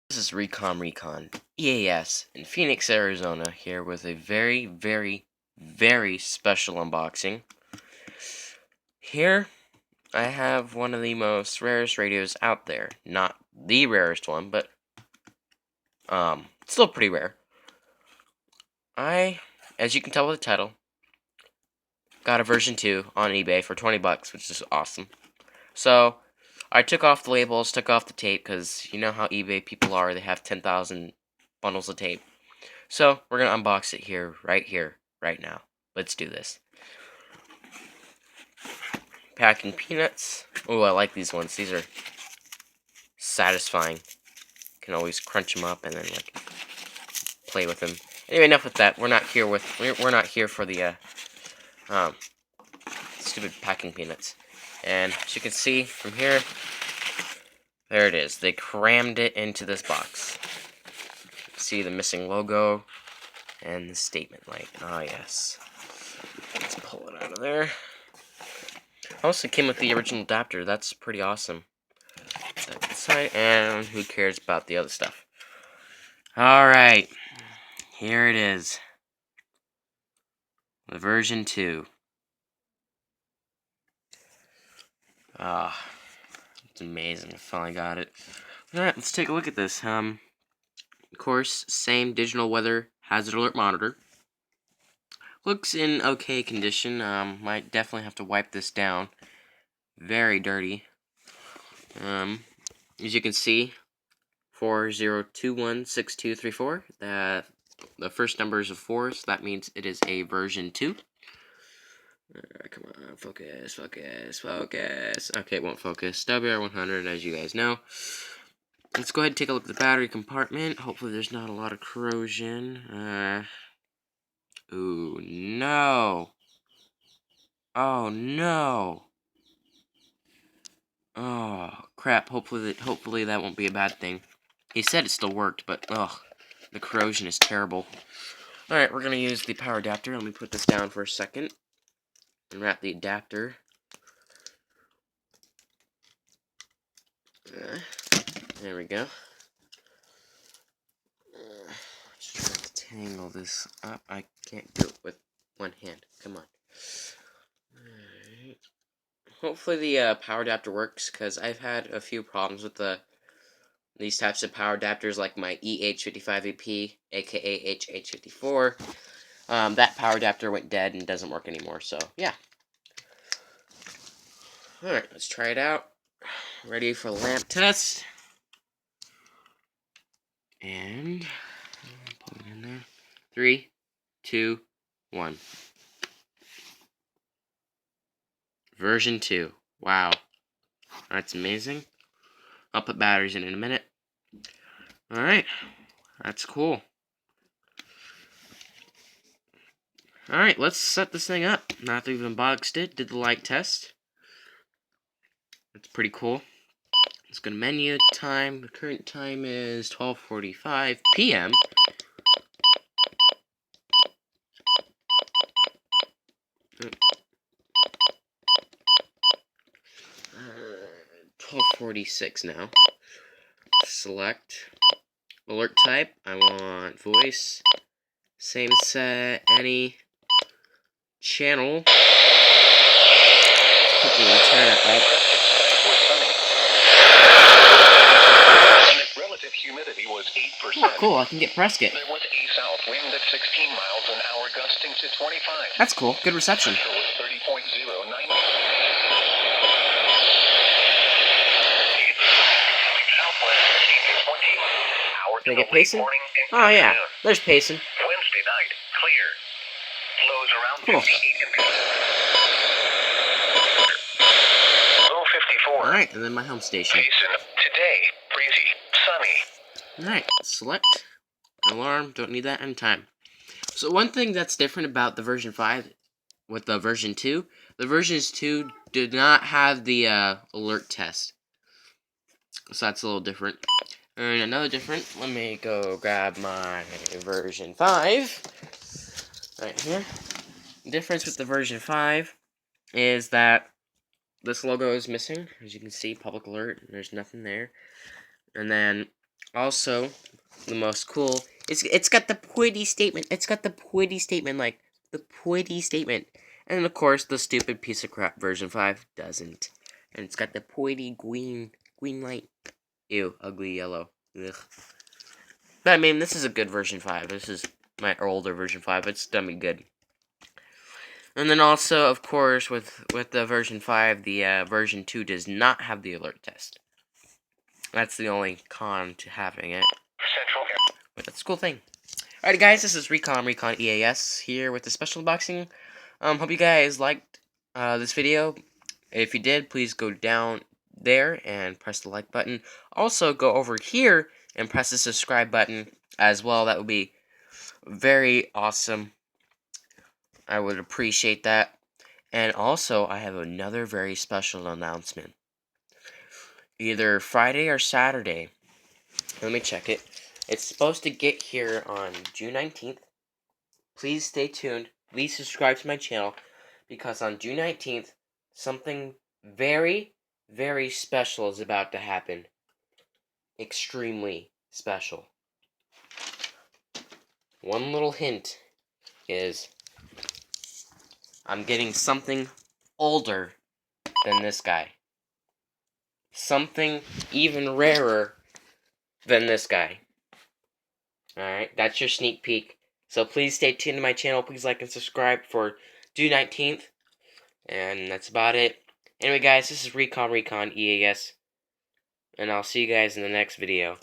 This is Recon EAS in Phoenix, Arizona, here with a very, very, very special unboxing. Here, I have one of the most rarest radios out there. Not the rarest one, but, still pretty rare. As you can tell with the title, got a version 2 on eBay for 20 bucks, which is awesome. So, I took off the labels, took off the tape, because you know how eBay people are, they have 10,000 bundles of tape. So, we're going to unbox it here, right now. Let's do this. Packing peanuts. Oh, I like these ones. These are satisfying. Can always crunch them up and then, like, play with them. Anyway, enough with that. We're not here for the, stupid packing peanuts. And as you can see from here, there it is. They crammed it into this box. See the missing logo and the statement light. Ah, yes. Let's pull it out of there. Also came with the original adapter. That's pretty awesome. That side, and who cares about the other stuff? Alright. Here it is. The version 2. Ah, it's amazing. I finally got it. Alright, let's take a look at this. Of course, same digital weather hazard alert monitor. Looks in okay condition. Might definitely have to wipe this down. Very dirty. As you can see, 40216234. The first number is a 4, so that means it is a version 2. Come on, focus, focus, focus. Okay, it won't focus. WR-100, as you guys know. Let's go ahead and take a look at the battery compartment. Hopefully there's not a lot of corrosion. Ooh, no. Oh, no. Oh, crap. Hopefully that won't be a bad thing. He said it still worked, but, ugh, the corrosion is terrible. Alright, we're going to use the power adapter. Let me put this down for a second. And wrap the adapter. There we go. Just trying to tangle this up. I can't do it with one hand. Come on. Alright. Hopefully the power adapter works, because I've had a few problems with these types of power adapters, like my EH55EP, aka HH54. That power adapter went dead and doesn't work anymore, so yeah. Alright, let's try it out. Ready for the lamp test. And put it in there. 3, 2, 1. Version 2. Wow. That's amazing. I'll put batteries in a minute. Alright. That's cool. Alright, let's set this thing up. Now that we've unboxed it, did the light test. That's pretty cool. Let's go to menu time. The current time is 12:45 p.m. 12:46 now. Select alert type. I want voice. Same set. Any channel. Quickly turn it up. Relative humidity was 8%. Oh, cool. I can get Prescott. There was a south wind at 16 miles an hour, gusting to 25. That's cool. Good reception. Pressure was 30.09. Can I get Payson? Oh, yeah. There's Payson. Wednesday night, clear. Lows around Cool. 58. Low 54. Alright, and then my home station. Payson, today, breezy, sunny. Alright, select alarm. Don't need that anytime. So one thing that's different about the version 5 with the version 2, the versions 2 did not have the alert test. So that's a little different. And another different, let me go grab my version 5. Right here. The difference with the version 5 is that this logo is missing. As you can see, public alert, there's nothing there. And then Also, the most cool, it's got the pretty statement. It's got the pretty statement, like the pretty statement. And of course, the stupid piece of crap version 5 doesn't. And it's got the pretty green light. Ew, ugly yellow. Ugh. But I mean, this is a good version 5. This is my older version 5. It's done me good. And then also, of course, with the version 5, the version 2 does not have the alert test. That's the only con to having it. Central Air. But that's a cool thing. Alright guys, this is Recon EAS here with the special unboxing. Hope you guys liked this video. If you did, please go down there and press the like button. Also, go over here and press the subscribe button as well. That would be very awesome. I would appreciate that. And also, I have another very special announcement. Either Friday or Saturday. Let me check it. It's supposed to get here on June 19th. Please stay tuned. Please subscribe to my channel because on June 19th, something very, very special is about to happen. Extremely special. One little hint is I'm getting something older than this guy. Something even rarer than this guy. Alright, that's your sneak peek. So please stay tuned to my channel. Please like and subscribe for June 19th. And that's about it. Anyway guys, this is Recon EAS. And I'll see you guys in the next video.